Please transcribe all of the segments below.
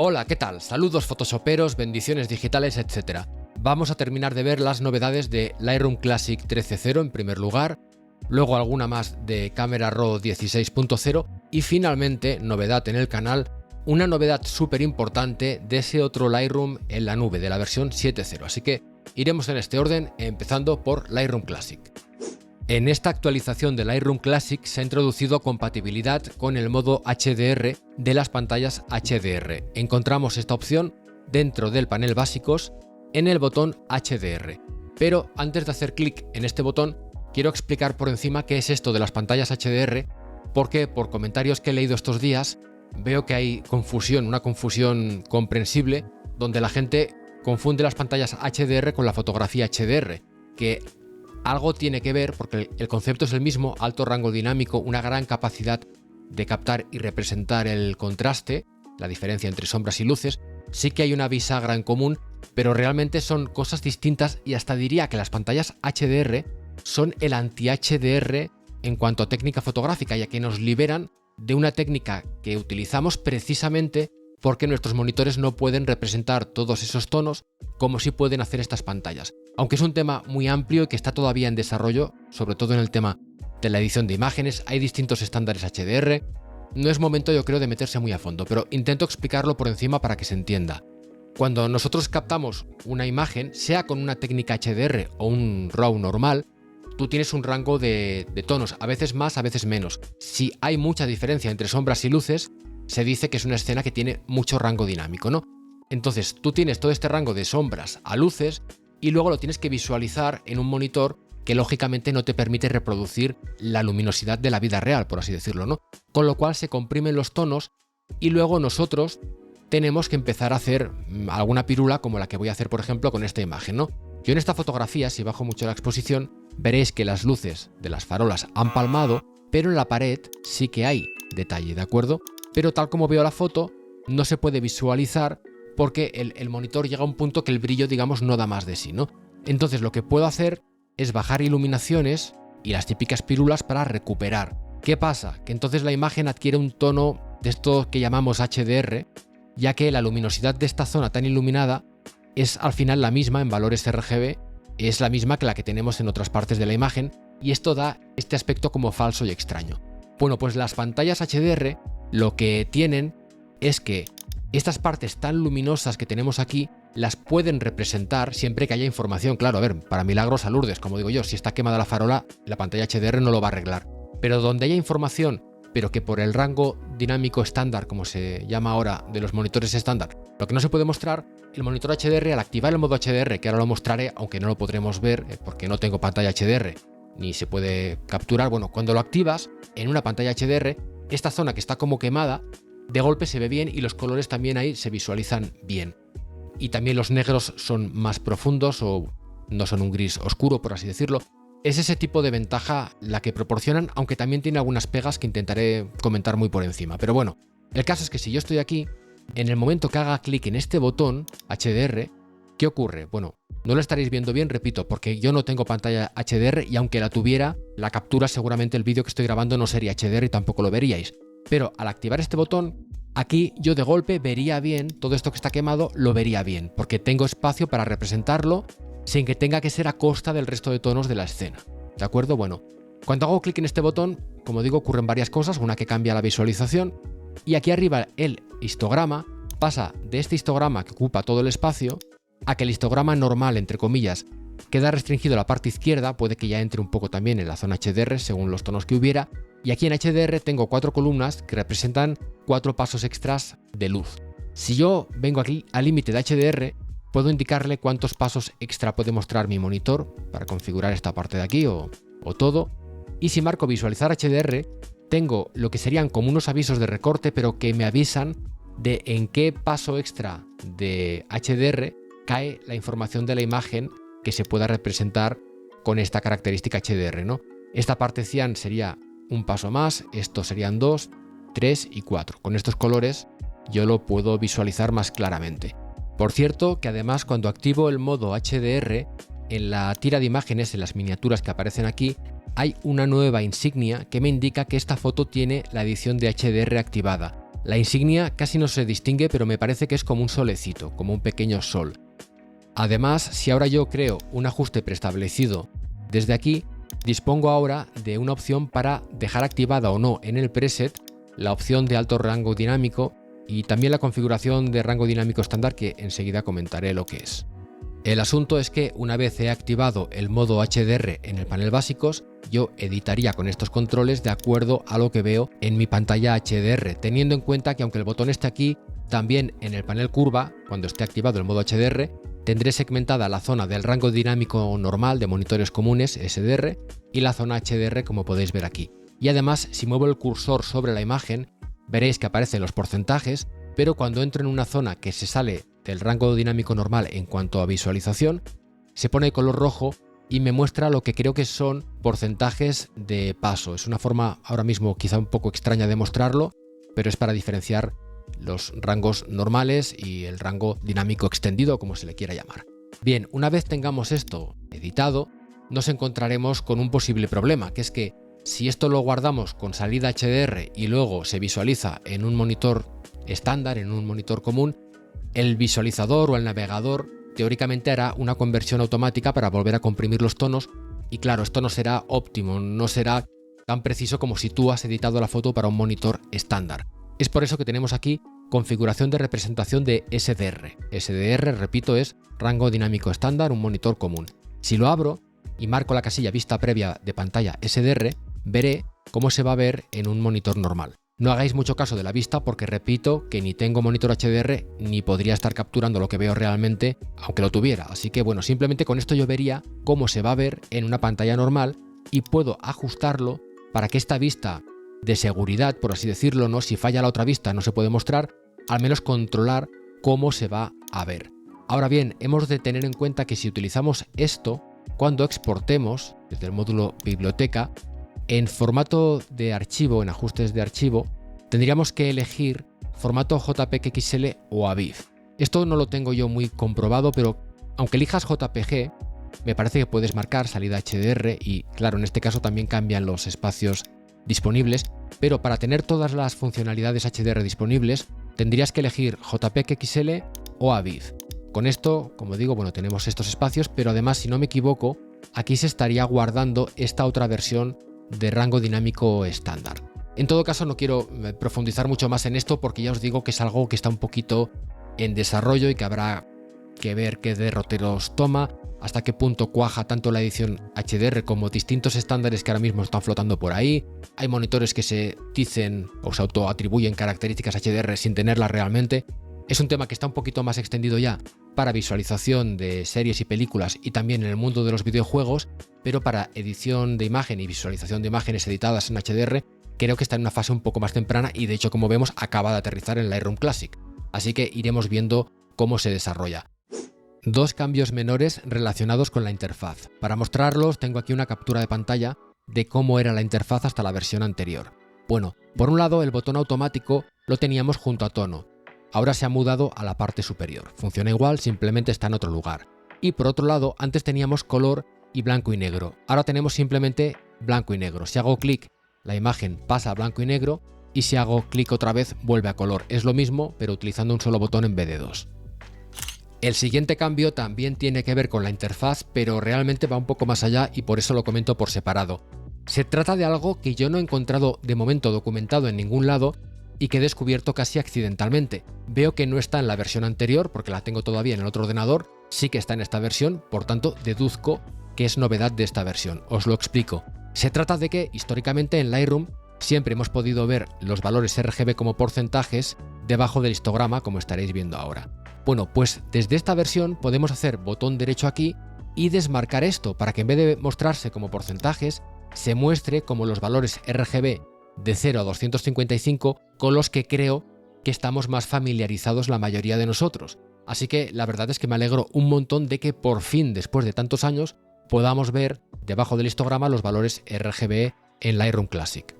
Hola, ¿qué tal? Saludos photoshoperos, bendiciones digitales, etc. Vamos a terminar de ver las novedades de Lightroom Classic 13.0 en primer lugar, luego alguna más de Camera Raw 16.0 y finalmente, novedad en el canal, una novedad súper importante de ese otro Lightroom en la nube de la versión 7.0. Así que iremos en este orden, empezando por Lightroom Classic. En esta actualización de Lightroom Classic se ha introducido compatibilidad con el modo HDR de las pantallas HDR. Encontramos esta opción dentro del panel básicos en el botón HDR. Pero antes de hacer clic en este botón, quiero explicar por encima qué es esto de las pantallas HDR, porque por comentarios que he leído estos días veo que hay confusión, una confusión comprensible, donde la gente confunde las pantallas HDR con la fotografía HDR, que algo tiene que ver porque el concepto es el mismo: alto rango dinámico, una gran capacidad de captar y representar el contraste, la diferencia entre sombras y luces. Sí que hay una bisagra en común, pero realmente son cosas distintas y hasta diría que las pantallas HDR son el anti-HDR en cuanto a técnica fotográfica, ya que nos liberan de una técnica que utilizamos precisamente porque nuestros monitores no pueden representar todos esos tonos como sí pueden hacer estas pantallas. Aunque es un tema muy amplio y que está todavía en desarrollo, sobre todo en el tema de la edición de imágenes, hay distintos estándares HDR, no es momento yo creo de meterse muy a fondo, pero intento explicarlo por encima para que se entienda. Cuando nosotros captamos una imagen, sea con una técnica HDR o un RAW normal, tú tienes un rango de tonos, a veces más, a veces menos. Si hay mucha diferencia entre sombras y luces, se dice que es una escena que tiene mucho rango dinámico, ¿no? Entonces tú tienes todo este rango de sombras a luces y luego lo tienes que visualizar en un monitor que lógicamente no te permite reproducir la luminosidad de la vida real, por así decirlo, ¿no? Con lo cual se comprimen los tonos y luego nosotros tenemos que empezar a hacer alguna pirula como la que voy a hacer, por ejemplo, con esta imagen, ¿no? Yo en esta fotografía, si bajo mucho la exposición, veréis que las luces de las farolas han palmado, pero en la pared sí que hay detalle, ¿de acuerdo? Pero tal como veo la foto, no se puede visualizar porque el monitor llega a un punto que el brillo, digamos, no da más de sí, ¿no? Entonces lo que puedo hacer es bajar iluminaciones y las típicas pílulas para recuperar. ¿Qué pasa? Que entonces la imagen adquiere un tono de esto que llamamos HDR, ya que la luminosidad de esta zona tan iluminada es al final la misma en valores RGB, es la misma que la que tenemos en otras partes de la imagen, y esto da este aspecto como falso y extraño. Bueno, pues las pantallas HDR lo que tienen es que estas partes tan luminosas que tenemos aquí las pueden representar siempre que haya información. Claro, a ver, para milagros a Lourdes, como digo yo, si está quemada la farola, la pantalla HDR no lo va a arreglar. Pero donde haya información, pero que por el rango dinámico estándar, como se llama ahora, de los monitores estándar, lo que no se puede mostrar, el monitor HDR al activar el modo HDR, que ahora lo mostraré, aunque no lo podremos ver porque no tengo pantalla HDR, ni se puede capturar. Bueno, cuando lo activas en una pantalla HDR, esta zona que está como quemada, de golpe se ve bien y los colores también ahí se visualizan bien. Y también los negros son más profundos o no son un gris oscuro, por así decirlo. Es ese tipo de ventaja la que proporcionan, aunque también tiene algunas pegas que intentaré comentar muy por encima. Pero bueno, el caso es que si yo estoy aquí, en el momento que haga clic en este botón HDR, ¿qué ocurre? Bueno, no lo estaréis viendo bien, repito, porque yo no tengo pantalla HDR y aunque la tuviera, la captura seguramente el vídeo que estoy grabando no sería HDR y tampoco lo veríais. Pero al activar este botón, aquí yo de golpe vería bien, todo esto que está quemado lo vería bien, porque tengo espacio para representarlo sin que tenga que ser a costa del resto de tonos de la escena. ¿De acuerdo? Bueno, cuando hago clic en este botón, como digo, ocurren varias cosas, una que cambia la visualización, y aquí arriba el histograma pasa de este histograma que ocupa todo el espacio a que el histograma normal, entre comillas, queda restringido a la parte izquierda, puede que ya entre un poco también en la zona HDR según los tonos que hubiera, y aquí en HDR tengo 4 columnas que representan 4 pasos extras de luz. Si yo vengo aquí al límite de HDR, puedo indicarle cuántos pasos extra puede mostrar mi monitor para configurar esta parte de aquí o todo, y si marco visualizar HDR, tengo lo que serían como unos avisos de recorte, pero que me avisan de en qué paso extra de HDR cae la información de la imagen que se pueda representar con esta característica HDR, ¿no? Esta parte cian sería un paso más, estos serían 2, 3 y 4. Con estos colores yo lo puedo visualizar más claramente. Por cierto, que además cuando activo el modo HDR, en la tira de imágenes, en las miniaturas que aparecen aquí, hay una nueva insignia que me indica que esta foto tiene la edición de HDR activada. La insignia casi no se distingue, pero me parece que es como un solecito, como un pequeño sol. Además, si ahora yo creo un ajuste preestablecido desde aquí, dispongo ahora de una opción para dejar activada o no en el preset la opción de alto rango dinámico y también la configuración de rango dinámico estándar, que enseguida comentaré lo que es. El asunto es que una vez he activado el modo HDR en el panel básicos, yo editaría con estos controles de acuerdo a lo que veo en mi pantalla HDR, teniendo en cuenta que aunque el botón esté aquí, también en el panel curva, cuando esté activado el modo HDR, tendré segmentada la zona del rango dinámico normal de monitores comunes SDR y la zona HDR, como podéis ver aquí. Y además, si muevo el cursor sobre la imagen, veréis que aparecen los porcentajes, pero cuando entro en una zona que se sale del rango dinámico normal en cuanto a visualización, se pone de color rojo y me muestra lo que creo que son porcentajes de paso. Es una forma ahora mismo quizá un poco extraña de mostrarlo, pero es para diferenciar los rangos normales y el rango dinámico extendido, como se le quiera llamar. Bien, una vez tengamos esto editado, nos encontraremos con un posible problema, que es que si esto lo guardamos con salida HDR y luego se visualiza en un monitor estándar, en un monitor común, el visualizador o el navegador teóricamente hará una conversión automática para volver a comprimir los tonos y claro, esto no será óptimo, no será tan preciso como si tú has editado la foto para un monitor estándar. Es por eso que tenemos aquí configuración de representación de SDR. SDR, repito, es rango dinámico estándar, un monitor común. Si lo abro y marco la casilla vista previa de pantalla SDR, veré cómo se va a ver en un monitor normal. No hagáis mucho caso de la vista porque repito que ni tengo monitor HDR ni podría estar capturando lo que veo realmente aunque lo tuviera. Así que bueno, simplemente con esto yo vería cómo se va a ver en una pantalla normal y puedo ajustarlo para que esta vista de seguridad, por así decirlo, ¿no? Si falla la otra vista no se puede mostrar, al menos controlar cómo se va a ver. Ahora bien, hemos de tener en cuenta que si utilizamos esto, cuando exportemos desde el módulo biblioteca, en formato de archivo, en ajustes de archivo, tendríamos que elegir formato JPG XL o AVIF. Esto no lo tengo yo muy comprobado, pero aunque elijas JPG, me parece que puedes marcar salida HDR y claro, en este caso también cambian los espacios disponibles, pero para tener todas las funcionalidades HDR disponibles, tendrías que elegir JPG XL o AVIF. Con esto, como digo, bueno, tenemos estos espacios, pero además, si no me equivoco, aquí se estaría guardando esta otra versión de rango dinámico estándar. En todo caso, no quiero profundizar mucho más en esto porque ya os digo que es algo que está un poquito en desarrollo y que habrá que ver qué derroteros toma, hasta qué punto cuaja tanto la edición HDR como distintos estándares que ahora mismo están flotando por ahí. Hay monitores que se dicen o se autoatribuyen características HDR sin tenerlas realmente. Es un tema que está un poquito más extendido ya para visualización de series y películas y también en el mundo de los videojuegos, pero para edición de imagen y visualización de imágenes editadas en HDR creo que está en una fase un poco más temprana y de hecho, como vemos, acaba de aterrizar en Lightroom Classic. Así que iremos viendo cómo se desarrolla. Dos cambios menores relacionados con la interfaz. Para mostrarlos tengo aquí una captura de pantalla de cómo era la interfaz hasta la versión anterior. Bueno, por un lado el botón automático lo teníamos junto a tono. Ahora se ha mudado a la parte superior. Funciona igual, simplemente está en otro lugar. Y por otro lado, antes teníamos color y blanco y negro. Ahora tenemos simplemente blanco y negro. Si hago clic, la imagen pasa a blanco y negro y si hago clic otra vez vuelve a color. Es lo mismo, pero utilizando un solo botón en vez de dos. El siguiente cambio también tiene que ver con la interfaz, pero realmente va un poco más allá y por eso lo comento por separado. Se trata de algo que yo no he encontrado de momento documentado en ningún lado y que he descubierto casi accidentalmente. Veo que no está en la versión anterior porque la tengo todavía en el otro ordenador, sí que está en esta versión, por tanto deduzco que es novedad de esta versión. Os lo explico. Se trata de que históricamente en Lightroom siempre hemos podido ver los valores RGB como porcentajes debajo del histograma, como estaréis viendo ahora. Bueno, pues desde esta versión podemos hacer botón derecho aquí y desmarcar esto para que en vez de mostrarse como porcentajes, se muestre como los valores RGB de 0 a 255 con los que creo que estamos más familiarizados la mayoría de nosotros. Así que la verdad es que me alegro un montón de que por fin, después de tantos años, podamos ver debajo del histograma los valores RGB en Lightroom Classic.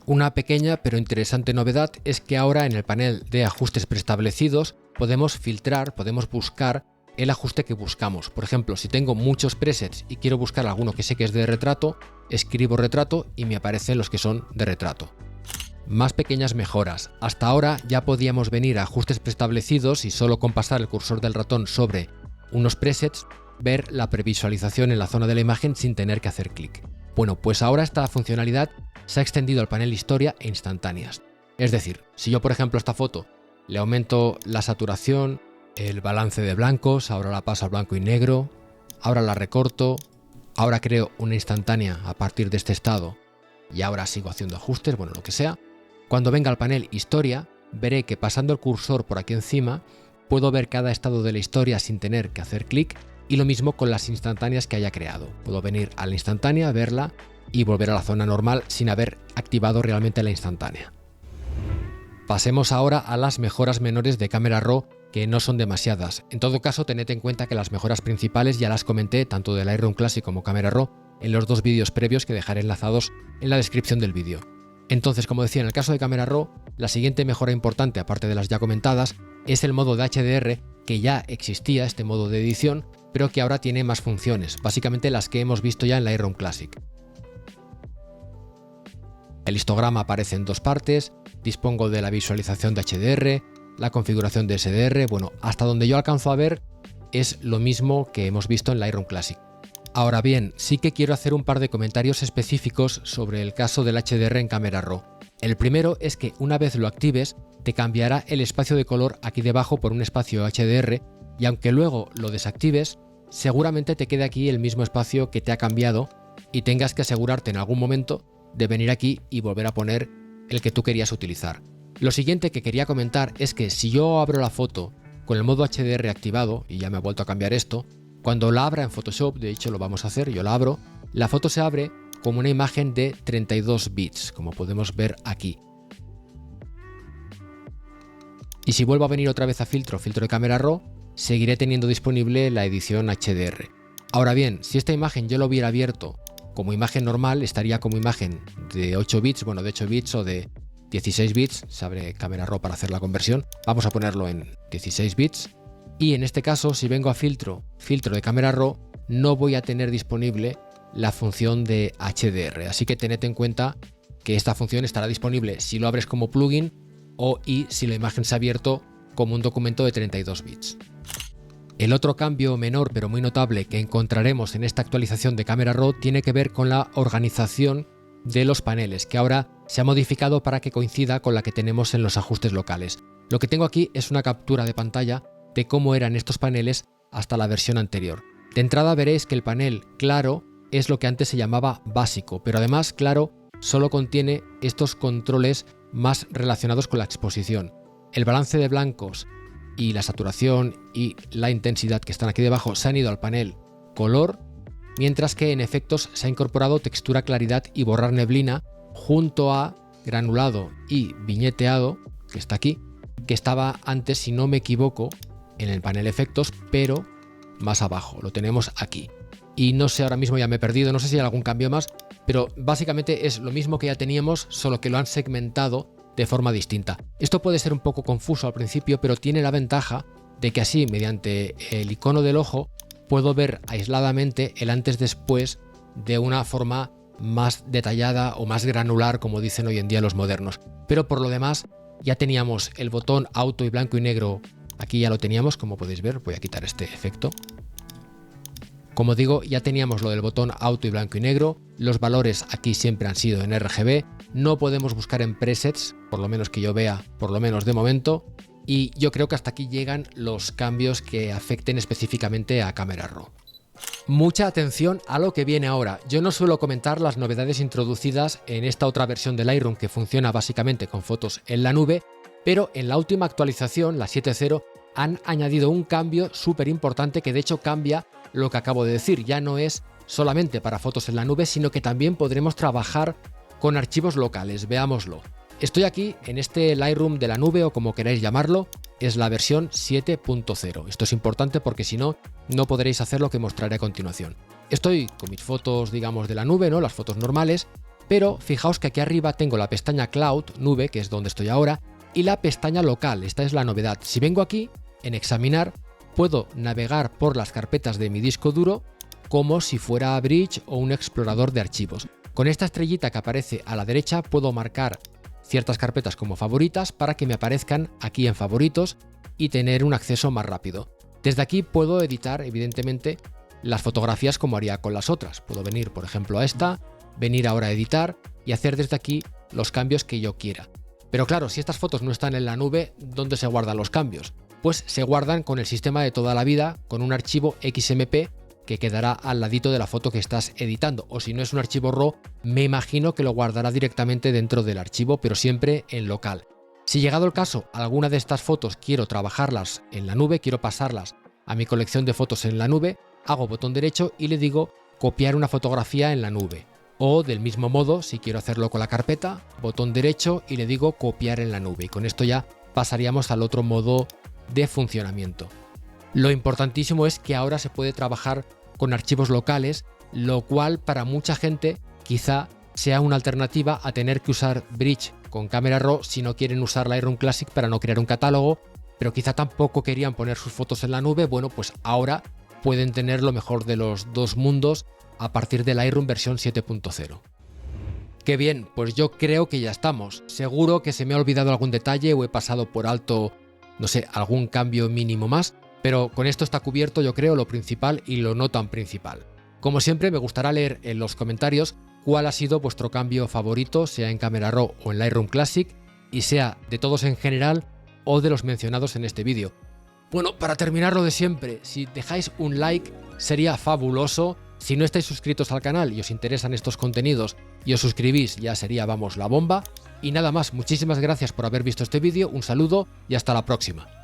Una pequeña pero interesante novedad es que ahora en el panel de ajustes preestablecidos podemos filtrar, podemos buscar el ajuste que buscamos. Por ejemplo, si tengo muchos presets y quiero buscar alguno que sé que es de retrato, escribo retrato y me aparecen los que son de retrato. más pequeñas mejoras. Hasta ahora ya podíamos venir a ajustes preestablecidos y solo con pasar el cursor del ratón sobre unos presets ver la previsualización en la zona de la imagen sin tener que hacer clic. Bueno, pues ahora esta funcionalidad se ha extendido al panel Historia e Instantáneas. Es decir, si yo por ejemplo a esta foto le aumento la saturación, el balance de blancos, ahora la paso al blanco y negro, ahora la recorto, ahora creo una instantánea a partir de este estado y ahora sigo haciendo ajustes, bueno, lo que sea. Cuando venga al panel Historia, veré que pasando el cursor por aquí encima, puedo ver cada estado de la historia sin tener que hacer clic, y lo mismo con las instantáneas que haya creado. Puedo venir a la instantánea, verla y volver a la zona normal sin haber activado realmente la instantánea. Pasemos ahora a las mejoras menores de Camera Raw, que no son demasiadas. En todo caso, tened en cuenta que las mejoras principales ya las comenté tanto de Lightroom Classic como Camera Raw en los dos vídeos previos que dejaré enlazados en la descripción del vídeo. Entonces, como decía, en el caso de Camera Raw, la siguiente mejora importante, aparte de las ya comentadas, es el modo de HDR, que ya existía, este modo de edición, pero que ahora tiene más funciones, básicamente las que hemos visto ya en Lightroom Classic. El histograma aparece en dos partes, dispongo de la visualización de HDR, la configuración de SDR, bueno, hasta donde yo alcanzo a ver es lo mismo que hemos visto en Lightroom Classic. Ahora bien, sí que quiero hacer un par de comentarios específicos sobre el caso del HDR en Camera Raw. El primero es que una vez lo actives, te cambiará el espacio de color aquí debajo por un espacio HDR, y aunque luego lo desactives, seguramente te quede aquí el mismo espacio que te ha cambiado y tengas que asegurarte en algún momento de venir aquí y volver a poner el que tú querías utilizar. Lo siguiente que quería comentar es que si yo abro la foto con el modo HDR activado, y ya me ha vuelto a cambiar esto, cuando la abra en Photoshop, de hecho lo vamos a hacer, yo la abro, la foto se abre como una imagen de 32 bits, como podemos ver aquí. Y si vuelvo a venir otra vez a filtro de Camera Raw, seguiré teniendo disponible la edición HDR. Ahora bien, si esta imagen yo lo hubiera abierto como imagen normal, estaría como imagen de 8 bits, bueno, de 8 bits o de 16 bits, se abre Camera Raw para hacer la conversión, vamos a ponerlo en 16 bits, y en este caso, si vengo a filtro de Camera Raw, no voy a tener disponible la función de HDR, así que tened en cuenta que esta función estará disponible si lo abres como plugin y si la imagen se ha abierto como un documento de 32 bits. El otro cambio menor pero muy notable que encontraremos en esta actualización de Camera Raw tiene que ver con la organización de los paneles, que ahora se ha modificado para que coincida con la que tenemos en los ajustes locales. Lo que tengo aquí es una captura de pantalla de cómo eran estos paneles hasta la versión anterior. De entrada veréis que el panel claro es lo que antes se llamaba básico, pero además claro solo contiene estos controles más relacionados con la exposición. El balance de blancos y la saturación y la intensidad que están aquí debajo se han ido al panel color, mientras que en efectos se ha incorporado textura, claridad y borrar neblina junto a granulado y viñeteado, que está aquí, que estaba antes, si no me equivoco, en el panel efectos, pero más abajo, lo tenemos aquí. Y no sé, ahora mismo ya me he perdido, no sé si hay algún cambio más, pero básicamente es lo mismo que ya teníamos, solo que lo han segmentado de forma distinta. Esto puede ser un poco confuso al principio, pero tiene la ventaja de que así, mediante el icono del ojo, puedo ver aisladamente el antes-después de una forma más detallada o más granular, como dicen hoy en día los modernos. Pero por lo demás, ya teníamos el botón auto y blanco y negro, aquí ya lo teníamos, como podéis ver, voy a quitar este efecto. Como digo, ya teníamos lo del botón auto y blanco y negro, los valores aquí siempre han sido en RGB, no podemos buscar en presets, por lo menos que yo vea, por lo menos de momento, y yo creo que hasta aquí llegan los cambios que afecten específicamente a Camera Raw. Mucha atención a lo que viene ahora. Yo no suelo comentar las novedades introducidas en esta otra versión de Lightroom que funciona básicamente con fotos en la nube, pero en la última actualización, la 7.0, han añadido un cambio súper importante que de hecho cambia lo que acabo de decir. Ya no es solamente para fotos en la nube, sino que también podremos trabajar con archivos locales. Veámoslo. Estoy aquí en este Lightroom de la nube o como queráis llamarlo, es la versión 7.0. Esto es importante porque si no, no podréis hacer lo que mostraré a continuación. Estoy con mis fotos, digamos, de la nube, ¿no? Las fotos normales, pero fijaos que aquí arriba tengo la pestaña Cloud, nube, que es donde estoy ahora, y la pestaña local, esta es la novedad. Si vengo aquí, en examinar, puedo navegar por las carpetas de mi disco duro como si fuera Bridge o un explorador de archivos. Con esta estrellita que aparece a la derecha puedo marcar ciertas carpetas como favoritas para que me aparezcan aquí en favoritos y tener un acceso más rápido. Desde aquí puedo editar, evidentemente, las fotografías como haría con las otras. Puedo venir, por ejemplo, a esta, venir ahora a editar y hacer desde aquí los cambios que yo quiera. Pero claro, si estas fotos no están en la nube, ¿dónde se guardan los cambios? Pues se guardan con el sistema de toda la vida, con un archivo XMP que quedará al ladito de la foto que estás editando. O si no es un archivo RAW, me imagino que lo guardará directamente dentro del archivo, pero siempre en local. Si llegado el caso, alguna de estas fotos quiero trabajarlas en la nube, quiero pasarlas a mi colección de fotos en la nube, hago botón derecho y le digo copiar una fotografía en la nube. O del mismo modo, si quiero hacerlo con la carpeta, botón derecho y le digo copiar en la nube. Y con esto ya pasaríamos al otro modo de funcionamiento. Lo importantísimo es que ahora se puede trabajar con archivos locales, lo cual para mucha gente quizá sea una alternativa a tener que usar Bridge con Camera Raw si no quieren usar Lightroom Classic para no crear un catálogo, pero quizá tampoco querían poner sus fotos en la nube. Bueno, pues ahora pueden tener lo mejor de los dos mundos a partir de Lightroom versión 7.0. Qué bien, pues yo creo que ya estamos. Seguro que se me ha olvidado algún detalle o he pasado por alto, no sé, algún cambio mínimo más, pero con esto está cubierto, yo creo, lo principal y lo no tan principal. Como siempre, me gustará leer en los comentarios cuál ha sido vuestro cambio favorito, sea en Camera Raw o en Lightroom Classic, y sea de todos en general o de los mencionados en este vídeo. Bueno, para terminar lo de siempre, si dejáis un like sería fabuloso. Si no estáis suscritos al canal y os interesan estos contenidos y os suscribís, ya sería, vamos, la bomba. Y nada más, muchísimas gracias por haber visto este vídeo, un saludo y hasta la próxima.